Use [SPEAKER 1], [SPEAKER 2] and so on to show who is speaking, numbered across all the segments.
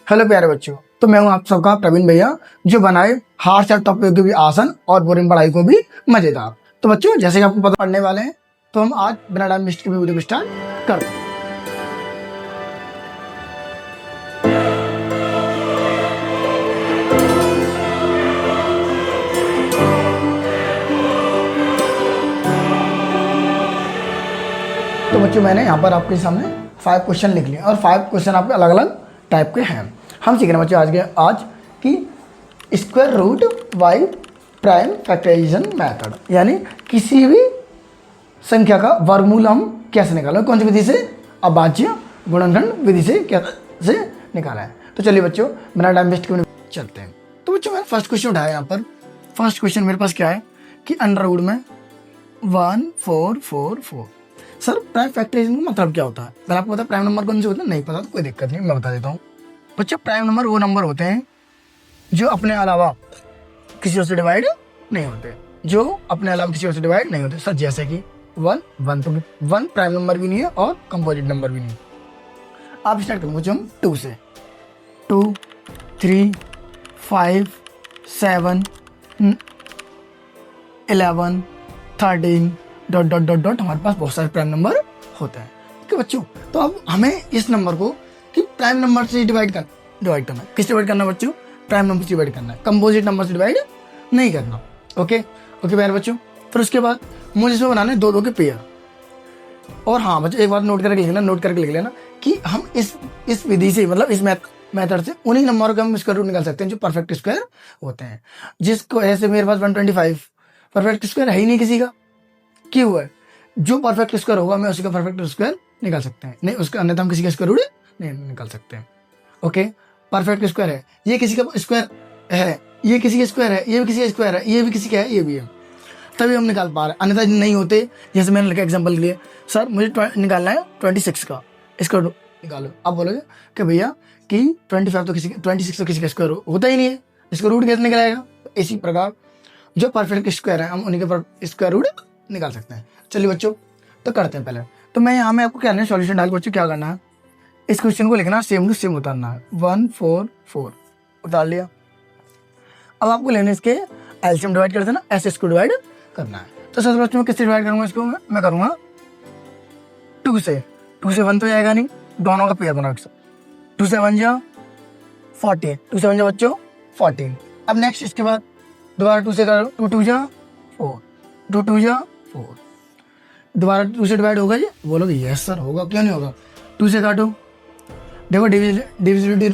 [SPEAKER 1] Hello प्यारे बच्चों, तो मैं हूं आप सबका प्रवीण भैया, जो बनाए हार्ड से टॉपिक को भी आसान और बोरिंग पढ़ाई को भी मजेदार। तो बच्चों, जैसे कि आपको पता पढ़ने वाले हैं, तो हम आज बिना टाइम वेस्ट के वीडियो को स्टार्ट करते हैं। तो बच्चों, मैंने यहाँ पर आपके सामने 5 क्वेश्चन लिख लिए और 5 क्वेश्चन आपके अलग अलग टाइप के हैं। हम सीख रहे हैं बच्चों आज की square root by prime factorization method, यानी किसी भी संख्या का वर्गमूल हम कैसे निकालें, कौन सी विधि से, अभाज्य गुणनखंड विधि से कैसे निकाला है। तो चलिए बच्चों, बिना टाइम वेस्ट के चलते हैं। तो बच्चों, मैंने फर्स्ट क्वेश्चन उठाया। यहाँ पर फर्स्ट क्वेश्चन मेरे पास क्या है कि अंडर रूट में 1444। सर, प्राइम फैक्टराइजेशन का मतलब क्या होता है? अगर आपको पता प्राइम नंबर कौन से होते हैं, नहीं पता तो कोई दिक्कत नहीं, मैं बता देता हूँ। बच्चों, प्राइम नंबर वो नंबर होते हैं जो अपने अलावा किसी और से डिवाइड नहीं होते, सर जैसे कि 1 तो 1 प्राइम नंबर भी नहीं है और कंपोजिट नंबर भी नहीं है। आप स्टार्ट करेंगे बच्चों हम 2 से। 2, 3, 5, 7, 11, 13 ... हमारे पास बहुत सारे प्राइम नंबर होते हैं। ठीक है बच्चों, तो अब हमें इस नंबर को कि प्राइम नंबर से डिवाइड करना है। किस डिवाइड करना है बच्चों? प्राइम नंबर से डिवाइड करना है, कंपोजिट नंबर से डिवाइड नहीं करना। ओके प्यारे बच्चों, फिर उसके बाद मुझे इसमें बनाने 2 के पेयर। और हाँ बच्चों, एक बात नोट करके लिख लेना कि हम इस विधि से, मतलब इस मेथड से उन्हीं नंबरों का हम स्क्वायर रूट निकाल सकते हैं जो परफेक्ट स्क्वायर होते हैं। जिसको ऐसे मेरे पास 125 परफेक्ट स्क्वायर है ही नहीं किसी का, क्यों है? जो परफेक्ट स्क्वायर होगा मैं उसी का परफेक्ट स्क्वायर निकाल सकते हैं, नहीं उसका अन्यथा हम किसी का स्क्वायर रूट नहीं निकाल सकते हैं। ओके, परफेक्ट स्क्वायर है, ये किसी का स्क्वायर है, ये किसी का स्क्वायर है, ये भी किसी का स्क्वायर है, ये भी किसी का है, ये भी है, तभी हम निकाल पा रहे हैं, अन्यथा नहीं होते। जैसे मैंने लिखा एग्जांपल के लिए, सर मुझे निकालना है 26 का स्क्वायर रूट निकालो। आप बोलोगे कि भैया कि 26 तो किसी का स्क्वायर होता ही नहीं है, इसका रूट कैसे निकलेगा? इसी प्रकार जो परफेक्ट स्क्वायर है हम उन्हीं के स्क्वायर रूट निकाल सकते हैं। चलिए बच्चों, तो करते हैं पहले। तो मैं यहाँ में आपको क्या करना है, सॉल्यूशन डाल के बच्चों क्या करना है, इस क्वेश्चन को लिखना सेम टू सेम उतारना है। 144 उतार लिया। अब आपको लेने इसके एलसीएम डिवाइड कर देना, ऐसे इसको डिवाइड करना है। तो सबसे पहले मैं किससे डिवाइड करूंगा इसको? मैं करूंगा 2 से। 2 से 1 तो जाएगा नहीं, दोनों का पेयर बनाओ। 2 से 1 जा 14, 2 से 1 जा बच्चों 14। अब नेक्स्ट इसके बाद दोबारा 2 से करो, 2 2 जा 4, 2 2 जा 4। दोबारा 2 से डिवाइड होगा जी? बोलोगे यस सर होगा, क्यों नहीं होगा। 2 से काटो। देखो डिविजिबिलिटी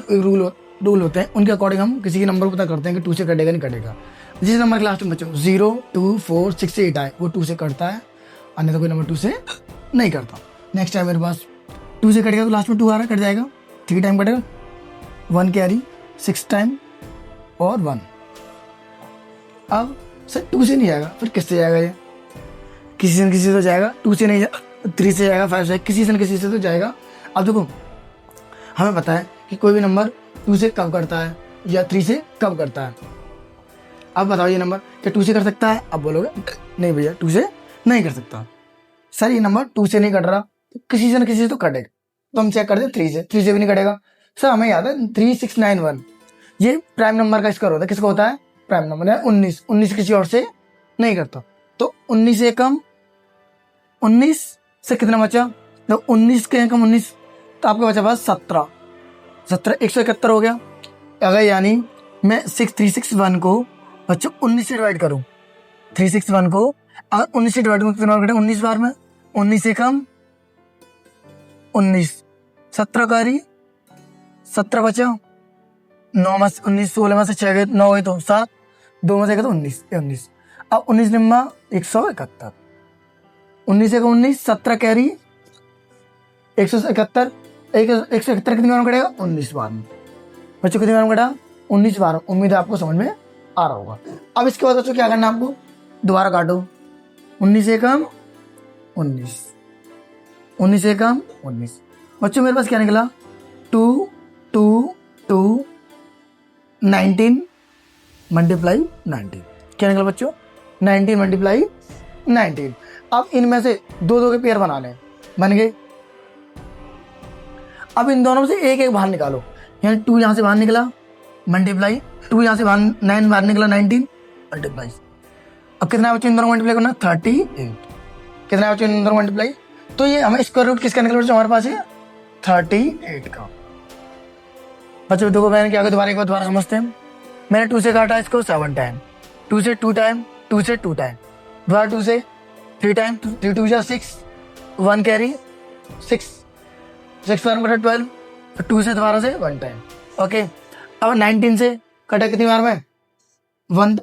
[SPEAKER 1] रूल होते हैं, उनके अकॉर्डिंग हम किसी के नंबर को पता करते हैं कि 2 से कटेगा नहीं कटेगा। जिस नंबर के लास्ट में बच्चों 0 2 4 6 8 आए वो 2 से कटता है, अन्यथा कोई नंबर 2 से नहीं करता। नेक्स्ट टाइम मेरे पास 2 से कटेगा तो लास्ट में 2 आ रहा है, कट जाएगा, 3 टाइम कटेगा, 1 कैरी 6 टाइम और 1। अब सर 2 से नहीं जाएगा, फिर किससे जाएगा? ये किसी से तो जाएगा, 2 से नहीं जाएगा, 3 से जाएगा, 5 से, किसी से तो जाएगा। अब देखो, हमें पता है कि कोई भी नंबर 2 से कब करता है या 3 से कब करता है। अब बताओ ये नंबर क्या 2 से कर सकता है? अब बोलोगे नहीं भैया 2 से नहीं कर सकता। सर ये नंबर 2 से नहीं कट रहा, तो किसी से न किसी से तो कटेगा, तो हम चेक करते हैं 3 से भी नहीं कटेगा। सर हमें याद है 3691 ये प्राइम नंबर का स्क्वायर होता है। किसका होता है? प्राइम नंबर है 19 किसी और से नहीं करता। तो 19 से कम 19 से कितना बचा? तो 19 के कम 19, तो आपका बचा पास 17 171 हो गया। अगर यानी मैं 6361 को बच्चों 19 से डिवाइड करूँ, 361 को अगर 19 से डिवाइड करूँ कितना बचा? 19 बार में 19 से कम 19, 17 कारी 17 बचा, 9 में 19, 16 में से 6 गए 9 गए तो 7, 2 में से गए तो 19। अब 19 निम्मा 171, 19 से 19, 17 कैरी 171, 171 कितनी बार में कटेगा? 19 बार में। बच्चों कितनी बार में कटा? 19 बार। उम्मीद है आपको समझ में आ रहा होगा। अब इसके बाद बच्चों क्या करना है आपको? दोबारा काटो, 19 से कम 19, 19 से कम 19। बच्चों मेरे पास क्या निकला? 2 2 2 19 मल्टीप्लाई 19। क्या निकला बच्चों? 19 मल्टीप्लाई 19। अब इनमें से 2 के पेयर बनाने बन गए। अब इन दोनों में से एक बाहर निकालो, यानी 2 यहाँ से बाहर निकला मल्टीप्लाई, 2 यहाँ से बाहर 9 बाहर निकला 19 मल्टीप्लाई। अब कितना बच्चों इन दोनों मल्टीप्लाई करना 38, कितना बच्चों इन दोनों मल्टीप्लाई, तो ये हमें स्क्वायर रूट किसका निकला बच्चों हमारे पास है 38 का। बच्चों देखो मैंने क्या किया, दोबारा एक बार दोबारा समझते हैं। मैंने 2 से काटा इसको 7 टाइम, 2 से 2 टाइम, 2 से 2 टाइम, दोबारा 2 से 3 टाइम, 3 2 जा 6, 1 कैरी 6, 6 1 बटा 12, 2 से दोबारा से 1 टाइम। ओके, अब 19 से कटा कितनी बार में 1,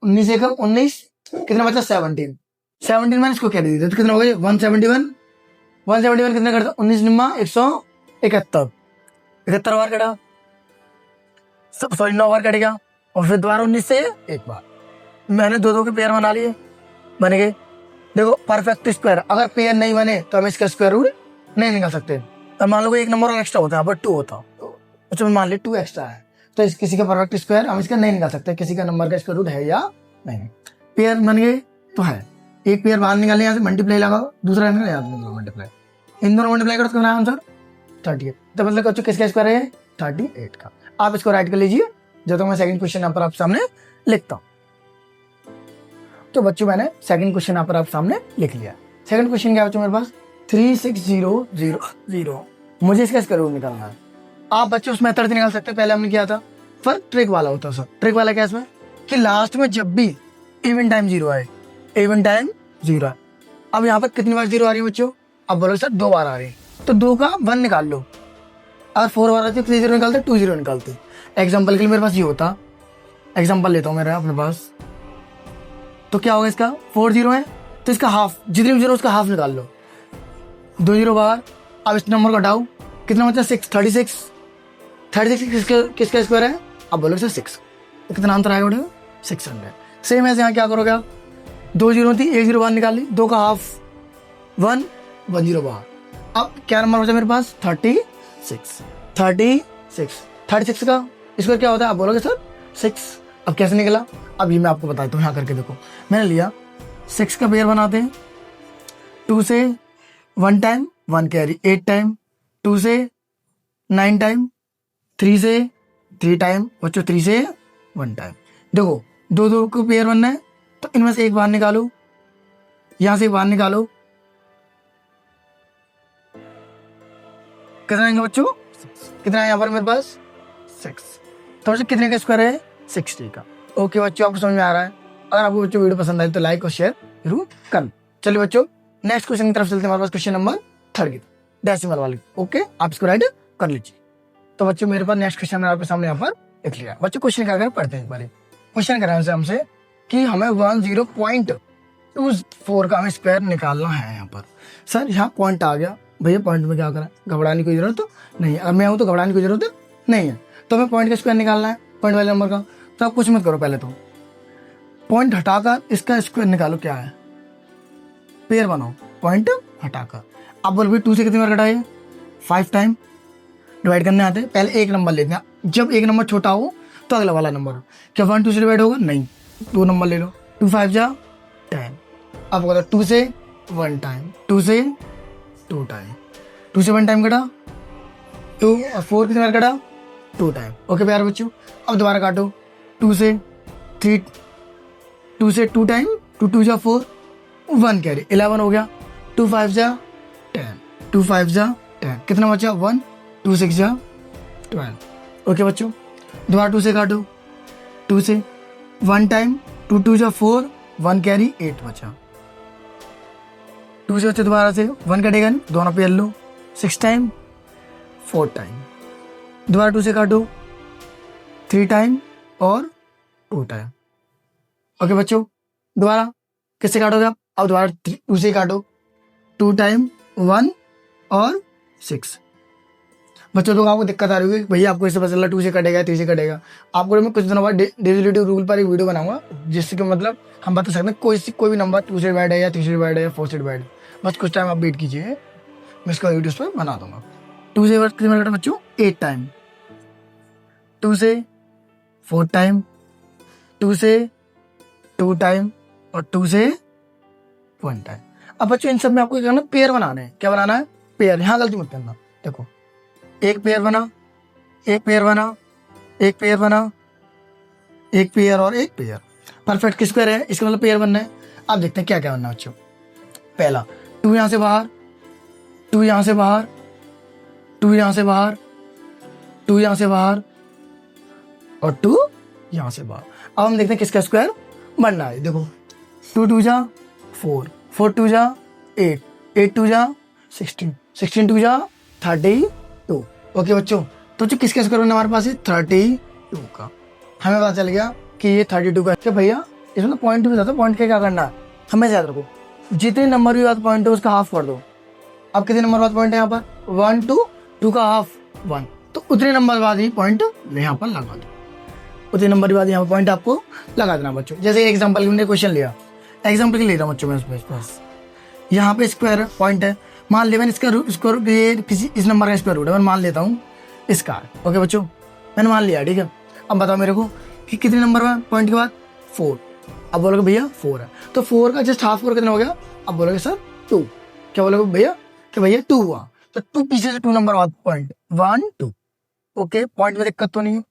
[SPEAKER 1] 19 से कब 19, कितना बचा 17, 17 मैंने इसको कैरी दी थी तो कितना हो गया 171, 171 कितने करता 19 निम्मा 171, 71 बार कटा, सॉरी 9 बार कटेगा, और फिर दोबारा 19 से एक बार। मैंने दो के पेयर बना लिए, बन गए। देखो परफेक्ट स्क्वायर अगर पेयर नहीं बने तो हम इसका स्क्वायर रूट नहीं निकाल सकते। अब मान लो एक नंबर और एक्स्ट्रा होता है, बट 2 होता, तो मान ली 2 एक्स्ट्रा है, तो किसी का परफेक्ट स्क्वायर हम इसका नहीं निकाल सकते, किसी का नंबर का स्क्वायर रूट है या नहीं। पेयर बन गए तो है, एक पेयर बाहर निकालने यहाँ से मल्टीप्लाई लगाओ, दूसरा मल्टीप्लाई, इन दोनों मल्टीप्लाई करो तो आंसर 38। तो मतलब बच्चों किसका स्क्वायर है 38 का। आप इसको राइट कर लीजिए जब तक मैं सेकंड क्वेश्चन यहाँ पर आप सामने लिखता हूँ। तो बच्चों मैंने सेकंड क्वेश्चन यहाँ पर आप सामने लिख लिया। सेकंड क्वेश्चन क्या बच्चों मेरे पास 3600, मुझे इसका स्क्वायर रूट निकालना है। आप बच्चों उस मेथड से निकाल सकते हैं, पहले हमने किया था, पर ट्रिक वाला होता है सर। ट्रिक वाला क्या है इसमें कि लास्ट में जब भी इवन टाइम 0 आए, इवन टाइम 0 है। अब यहाँ पर कितनी बार 0 आ रही है बच्चों, अब बोलो सर 2 बार आ रही है, तो 2 का 1 निकाल लो। अगर 4 बार आती है 3 0 निकालते, 2 0 निकालते। एग्जाम्पल के लिए मेरे पास ये होता, एग्जाम्पल लेता हूँ मेरा अपने पास, तो क्या होगा इसका 4 0 है तो इसका हाफ, जितने भी 0 उसका हाफ निकाल लो, 2 0 बाहर। अब इस नंबर का घटाओ, कितना बचा 6, 36 किसका स्क्वायर है, अब बोलो सर 6, कितना आंसर आएगा बेटा 600। सेम ऐसे यहाँ क्या करोगे आप, 2 0 थी, 1 0 बाहर निकाल ली, 2 का हाफ 1 1 0 बाहर। अब क्या नंबर बचा मेरे पास 36 का स्क्वायर क्या होता है, आप बोलोगे सर 6। अब कैसे निकला, अब ये मैं आपको बताता हूँ, यहाँ करके देखो। मैंने लिया 6 का पेयर बनाते हैं, 2 से 1 टाइम 1 कैरी 8 टाइम, 2 से 9 टाइम, 3 से 3 टाइम बच्चों, 3 से 1 टाइम। देखो 2 को पेयर बनना है तो इनमें से एक बाहर निकालो, यहां से एक बाहर निकालो, कितना आएंगे बच्चों, कितना है यहाँ पर मेरे पास 6। तो बच्चों कितने का स्क्वायर है 60 का। ओके बच्चों, आपको समझ में आ रहा है। अगर आपको बच्चों वीडियो पसंद आई तो लाइक और शेयर जरूर कर। चलिए बच्चों नेक्स्ट क्वेश्चन की तरफ चलते हैं। हमारे पास क्वेश्चन नंबर 3 की डेसिमल वाली। ओके, आप इसको राइट कर लीजिए। तो बच्चों मेरे पास नेक्स्ट क्वेश्चन आपके सामने यहाँ पर लिख लिया। बच्चों क्वेश्चन क्या कर पढ़ते हैं एक बार। क्वेश्चन करा हमसे कि हमें 10.24 का हमें स्क्वायर निकालना है। यहाँ पर सर यहाँ पॉइंट आ गया, भैया पॉइंट में क्या करा, घबराने की जरूरत तो नहीं है। अगर मैं हूँ तो घबराने की जरूरत नहीं है। तो हमें पॉइंट का स्क्वायर निकालना है, पॉइंट वाले नंबर का। तो आप कुछ मत करो, पहले तो पॉइंट हटाकर इसका स्क्वायर निकालो। क्या है, पेयर बनाओ पॉइंट हटाकर। आप बोल भाई 2 से कितनी बार घटाए 5 टाइम डिवाइड करने आते हैं। पहले एक नंबर लेते हैं, जब एक नंबर छोटा हो तो अगला वाला नंबर हो। क्या 1 2 से डिवाइड होगा, नहीं, 2 नंबर ले लो। 2 5 जा 10। अब होगा 2 से 1 टाइम, 2 से 2 टाइम, 2 से 1 टाइम कटा 2 और 4 कितनी बार कटा 2 टाइम। ओके प्यारे बच्चों, अब दोबारा काटो 2 से 3, 2 से 2 टाइम, 2 2 जा 4, 1 कैरी 11 हो गया। 2 5 जा 10, 2 5 जा 10, कितना बचा 1, 2 6 जा 12। ओके बच्चों, दोबारा 2 से काटो, 2 से 1 टाइम, 2 2 जा 4, 1 कैरी 8 बचा। 2 से बच्चे दोबारा से 1 कटेगा नहीं, दोनों पेयर लो, 6 टाइम 4 टाइम। दोबारा 2 से काटो, 3 टाइम और 2 टाइम। ओके बच्चों, दोबारा किससे काटोगे आप, अब दोबारा 2 से काटो, 2 टाइम 1 और 6। बच्चों तो आपको दिक्कत आ रही होगी, भैया आपको इससे पता चला 2 से कटेगा 3 से कटेगा। आपको मैं कुछ दिनों बाद डेरिवेटिव रूल पर एक वीडियो बनाऊंगा, जिससे कि मतलब हम बता सकते हैं कोई भी नंबर 2 से डिवाइड है या 3 से डिवाइड है या 4 से डिवाइड है। बस कुछ टाइम आप वेट कीजिए, मैं इसका वीडियो पर बना दूंगा। 2 से कितनी बार कटा बच्चों 8 टाइम, 2 से 4 टाइम, 2 से 2 टाइम और 2 से 1 टाइम। अब बच्चों इन सब में आपको क्या करना है, पेयर बनाना है। क्या बनाना है, पेयर। यहाँ गलती मत करना। देखो एक पेयर बना, एक पेयर बना, एक पेयर बना, एक पेयर और एक पेयर। परफेक्ट स्क्वायर है, इसका मतलब पेयर बनना है। अब देखते हैं क्या क्या बनना है बच्चों। पहला 2 यहाँ से बाहर, 2 यहाँ से बाहर, 2 यहाँ से बाहर, 2 यहाँ से बाहर और 2 यहाँ से बाहर। अब हम देखते हैं किसका स्क्वायर बनना है। देखो 2 2 जा 4, 4 2 जा 8, 8 2 जा 16, 16 2 जा 32। ओके बच्चों, तो जो किसका स्क्वायर बनना है हमारे पास है 32 का। हमें पता चल गया कि ये 32 का है। भैया इसमें तो पॉइंट भी था, पॉइंट के क्या करना है हमें याद रखो, जितने नंबर भी बाद पॉइंट है उसका हाफ कर दो। अब कितने नंबर बाद पॉइंट है यहाँ पर 1 2, 2 का हाफ 1, तो उतने नंबर बाद ही पॉइंट यहाँ पर लगा दो। उतने नंबर बाद यहाँ पर पॉइंट आपको लगा देना बच्चों। जैसे एग्जाम्पल हमने क्वेश्चन लिया, एग्जाम्पल के ले रहा हूँ बच्चों मैं पास, यहाँ पे स्क्वायर पॉइंट है, मान ले मैंने इसका स्क्वायर ये किसी इस नंबर का स्क्वायर रूट है, मैं मान लेता हूँ इसका। ओके बच्चों मैंने मान लिया, ठीक है। अब बताओ मेरे को कि कितने नंबर में पॉइंट के बाद 4। अब बोलोगे भैया 4 है, तो 4 का जस्ट हाफ 4 कितना हो गया। अब बोलोगे सर 2, क्या बोलोगे भैया कि भैया 2 हुआ, तो 2 पीछे से 2 नंबर बाद पॉइंट 1 2। ओके पॉइंट में दिक्कत तो नहीं है,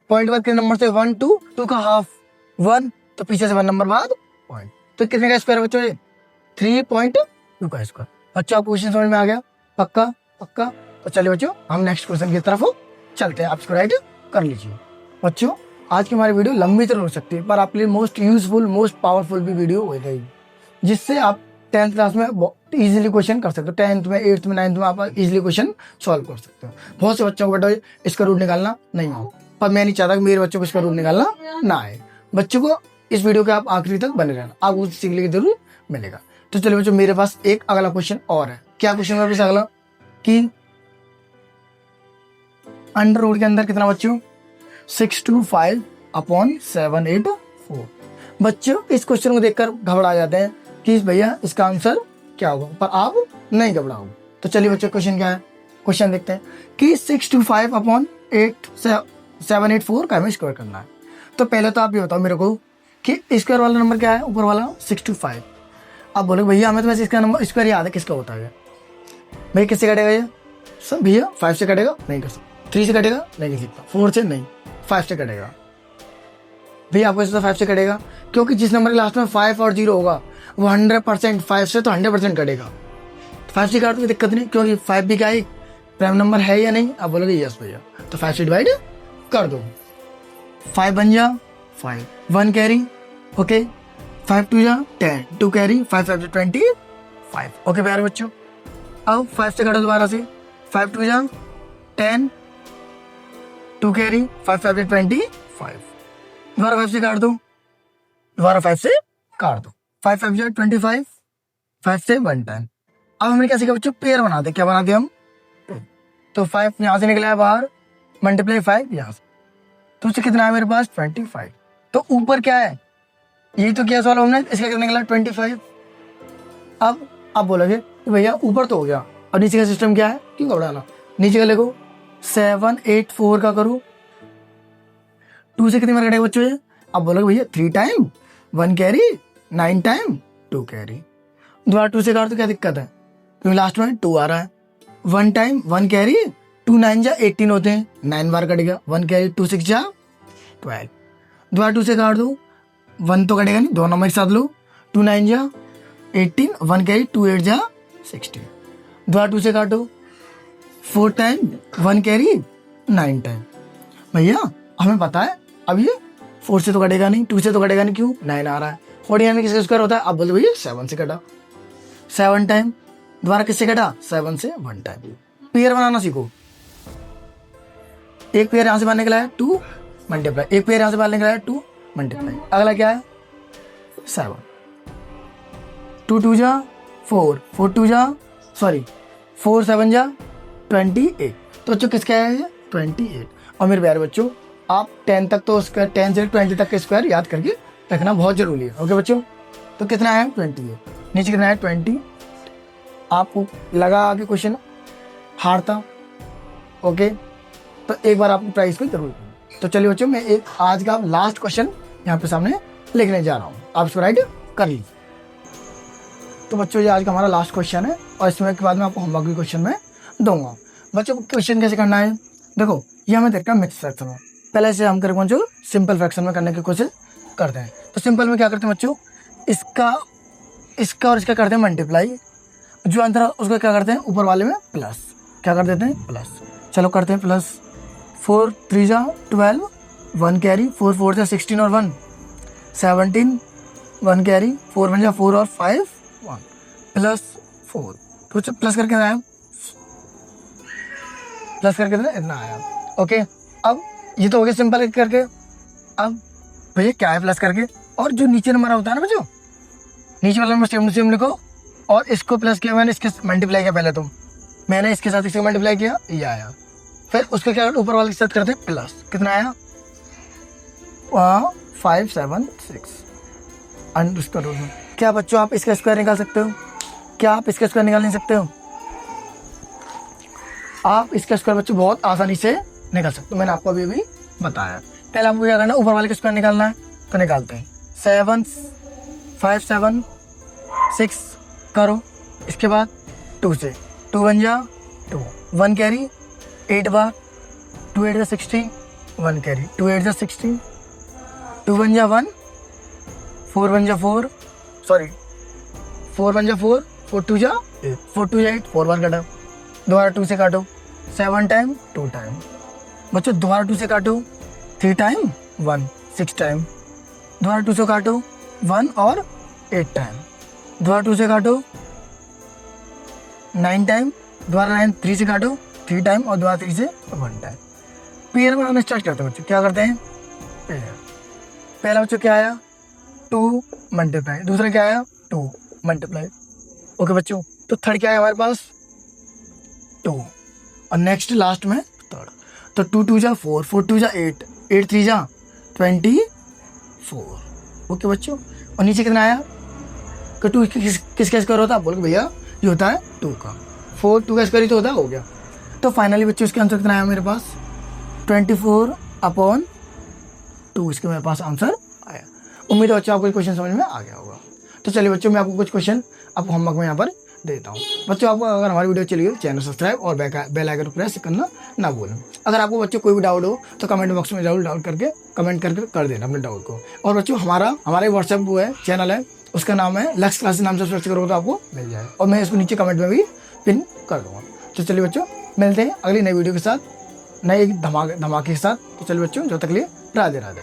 [SPEAKER 1] पॉइंट बाद कितने नंबर से 1 2, 2 का हाफ 1, तो पीछे से 1 नंबर बाद पॉइंट, तो कितने का स्क्वायर बच्चों 3.2 का स्क्वायर। अच्छा क्वेश्चन समझ में आ गया, पक्का पक्का। तो चलिए बच्चों हम नेक्स्ट क्वेश्चन की तरफ चलते हैं, आप इसको राइट कर लीजिए। बच्चों आज की हमारी वीडियो लंबी तो हो सकती है, पर आपके लिए मोस्ट यूजफुल मोस्ट पावरफुल भी वीडियो हो जाएगी, जिससे आप 10th क्लास में इजीली क्वेश्चन कर सकते हो, 10th में 8th में 9th में आप इजीली क्वेश्चन सॉल्व कर सकते हो। बहुत से बच्चों को बेटा इसका रूट निकालना नहीं हो, पर मैं नहीं चाहता कि मेरे बच्चों को इसका रूट निकालना ना आए। बच्चों को इस वीडियो के आप आखिरी तक बने रहना, आपको सीखने की जरूर मिलेगा। तो चलिए बच्चों मेरे पास एक अगला क्वेश्चन और है। क्या क्वेश्चन मेरे पास अगला कि अंडर रूट के अंदर कितना बच्चों 625/784। बच्चों इस क्वेश्चन को देखकर घबरा जाते हैं कि भैया इसका आंसर क्या होगा, पर आप नहीं घबराओ। तो चलिए बच्चों क्वेश्चन क्या है, क्वेश्चन देखते हैं कि 625/784 का हमें स्क्वायर करना है। तो पहले तो आप ये बताओ मेरे को कि स्क्वायर वाला नंबर क्या है, ऊपर वाला 625। आप बोलोगे भैया हमें तो वैसे इसका नंबर स्क्वायर याद है, किसका होता है भैया, किससे कटेगा ये सब भैया 5 से कटेगा नहीं कर सकता, 3 से कटेगा नहीं कर सकता, 4 से नहीं, 5 से कटेगा भैया। आपको इससे 5 से कटेगा क्योंकि जिस नंबर के लास्ट में 5 और 0 होगा वो 100% 5 से तो 100% कटेगा। 5 से काट तो दिक्कत नहीं, क्योंकि 5 भी क्या है प्राइम नंबर है या नहीं। आप बोलोगे यस भैया, तो 5 से डिवाइड कर दो, 5 बन जा 5, 1 कैरी, ओके 5 2 जा 10, 2 कैरी, 5 5 25। ओके प्यारे बच्चों, अब 5 से काटो दोबारा से, 5 2 जा 10, 2 कैरी, 5 5 25। दोबारा 5 से काट दो, दोबारा 5 से काट दो, 5 5 जा 25, 5 से 1 10। अब हमने क्या सीखा बच्चों, पेयर बनाते, क्या बनाते हम, तो 5 यहाँ से निकला है बाहर, मल्टीप्लाई 5 यहाँ से, तो उससे कितना है मेरे पास 25। तो ऊपर क्या है, यही तो किया सवाल हमने, इसका कितना निकला 25। अब आप बोलोगे भैया ऊपर तो हो गया, अब नीचे का सिस्टम क्या है, क्यों घबराना, नीचे का लिखो 784 का करो, 2 से कितने मार कटेगा बच्चों ये। अब बोलोगे भैया 3 टाइम 1 कैरी, 9 टाइम 2 कैरी, दोबारा 2 से काट तो क्या दिक्कत है, क्योंकि लास्ट में 2 आ रहा है। 1 टाइम 1 कैरी, 2 9 जा 18 होते हैं, 9 बार कटेगा, 1 कैरी 2 6 जा 12, दोबारा 2 से काट दो, 1 तो कटेगा नहीं, दो नंबर के साथ लो, 2 9 जा 18, 1 कैरी 2 8 जा 16, दोबारा 2 से काटो, 4 टाइम 1 कैरी 9 टाइम। भैया हमें पता है अब ये 4 से तो कटेगा नहीं, 2 से तो कटेगा नहीं, क्यों 9 आ रहा है, 49 में किसका स्क्वायर होता है। अब बोलते भैया 7 से कटा, 7 टाइम, दोबारा किससे कटा 7 से 1 टाइम। पेयर बनाना सीखो, एक पेयर यहां से बाहर निकला है 2 मल्टीप्लाई, एक पेयर यहां से बाहर निकला है 2 मल्टीप्लाई, अगला क्या है 7, 2 2 जा 4, 4 2 जा 4 7 जा 28। तो बच्चों किसका है ये 28। और मेरे प्यारे बच्चों आप 10 तक तो स्क्वायर 10 से 20 तक के स्क्वायर याद करके रखना बहुत जरूरी है। ओके बच्चों, तो कितना है 28, नीचे कितना है 20। आपको लगा आगे क्वेश्चन हार्ड था, ओके, तो एक बार आपको प्राइस को जरूर। तो चलिए बच्चों मैं एक आज का लास्ट क्वेश्चन यहाँ पे सामने लिखने जा रहा हूँ, आप इसको राइट कर लीजिए। तो बच्चों ये आज का हमारा लास्ट क्वेश्चन है और इसमें के बाद में आपको होमवर्क भी क्वेश्चन में दूंगा। बच्चों क्वेश्चन कैसे करना है, देखो ये हमें देखा मिक्स फ्रैक्शन में। पहले से हम करेंगे जो सिंपल फ्रैक्शन में करने की कोशिश करते हैं। तो सिंपल में क्या करते हैं बच्चों, इसका और इसका करते हैं मल्टीप्लाई, जो आंसर है उसका क्या करते हैं ऊपर वाले में प्लस, क्या कर देते हैं प्लस। चलो करते हैं प्लस। 4 3 जा 12, 1 कैरी, 4 4 जा 16 और 1 17, 1 कैरी, 4 1 जा 4 और 5 1 प्लस 4। तो प्लस करके आया, प्लस करके इतना आया। ओके, अब ये तो हो गया सिंपल करके। अब भैया क्या है प्लस करके, और जो नीचे नंबर होता है ना बच्चों, नीचे वाला नंबर सेम टू सेम लिखो, और इसको प्लस किया मैंने, इसके मल्टीप्लाई किया पहले, तो मैंने इसके साथ इसको मल्टीप्लाई किया, ये आया। फिर उसके क्या ऊपर वाले के साथ करते हैं प्लस, कितना आया 5 7 6 एंड उसका रूल। क्या बच्चों आप इसका स्क्वायर निकाल सकते हो? क्या आप इसका स्क्वायर निकाल नहीं सकते हो? आप इसका स्क्वायर बच्चों बहुत आसानी से निकाल सकते हो, मैंने आपको अभी भी बताया। पहले आपको क्या करना है, ऊपर वाले का स्क्वायर निकालना है, तो निकालते हैं। 7 5 7 6 करो, इसके बाद 2 से 2 1 जा 2, 1 कैरी 8 बार, 2 8 जा 16, 1 कैरी 2 8 जा 16, 2 1 जा 1, 4 1 जा 4, सॉरी 4 1 जा 4, 4 2 जा 8, 4 2 जा 8, 4 1 काटो, दोबारा 2 से काटो, 7 टाइम 2 टाइम बच्चों, दोबारा 2 से काटो 3 टाइम 1 6 टाइम, दोबारा 2 से काटो 1 और 8 टाइम, दोबारा 2 से काटो 9 टाइम, दोबारा 9 3 से काटो 3 टाइम, और दोबारा 3 से 1 टाइम। पेयर बनाना स्टार्ट करते हैं बच्चों, क्या करते हैं पेयर। पहला बच्चों क्या आया 2 मल्टीप्लाई, दूसरा क्या आया 2 मल्टीप्लाई। ओके बच्चों, तो थर्ड क्या है हमारे पास 2, और नेक्स्ट लास्ट में थर्ड। तो 2 2 जा 4, 4 2 जा 8, 8 3 जा 24। ओके बच्चों, और नीचे कितना आया कि 2 किसका स्क्वायर होता है, बोल भैया ये होता है 2 का, 4 2 का स्क्वायर ही तो होता है, हो गया। तो फाइनली बच्चों इसका आंसर कितना आया मेरे पास 24/2, इसके मेरे पास आंसर आया। उम्मीद है बच्चों आपको क्वेश्चन समझ में आ गया होगा। तो चलिए बच्चों, मैं आपको कुछ क्वेश्चन आपको होमवर्क में यहाँ पर देता हूँ। बच्चों आपको अगर हमारी वीडियो चली गई, चैनल सब्सक्राइब और बेल आइकन प्रेस करना ना भूलें। अगर आपको बच्चों कोई भी डाउट हो तो कमेंट बॉक्स में जरूर डाउट करके कमेंट करके कर देना अपने डाउट को। और बच्चों हमारा व्हाट्सएप वो है चैनल है, उसका नाम है लक्ष्य क्लासेस, नाम से सर्च करोगे तो आपको मिल जाए, और मैं इसको नीचे कमेंट में भी पिन कर दूँगा। तो चलिए बच्चों, मिलते हैं अगली नई वीडियो के साथ, नई धमाके के साथ। तो चलिए बच्चों, जब तक लिए राधे राधे।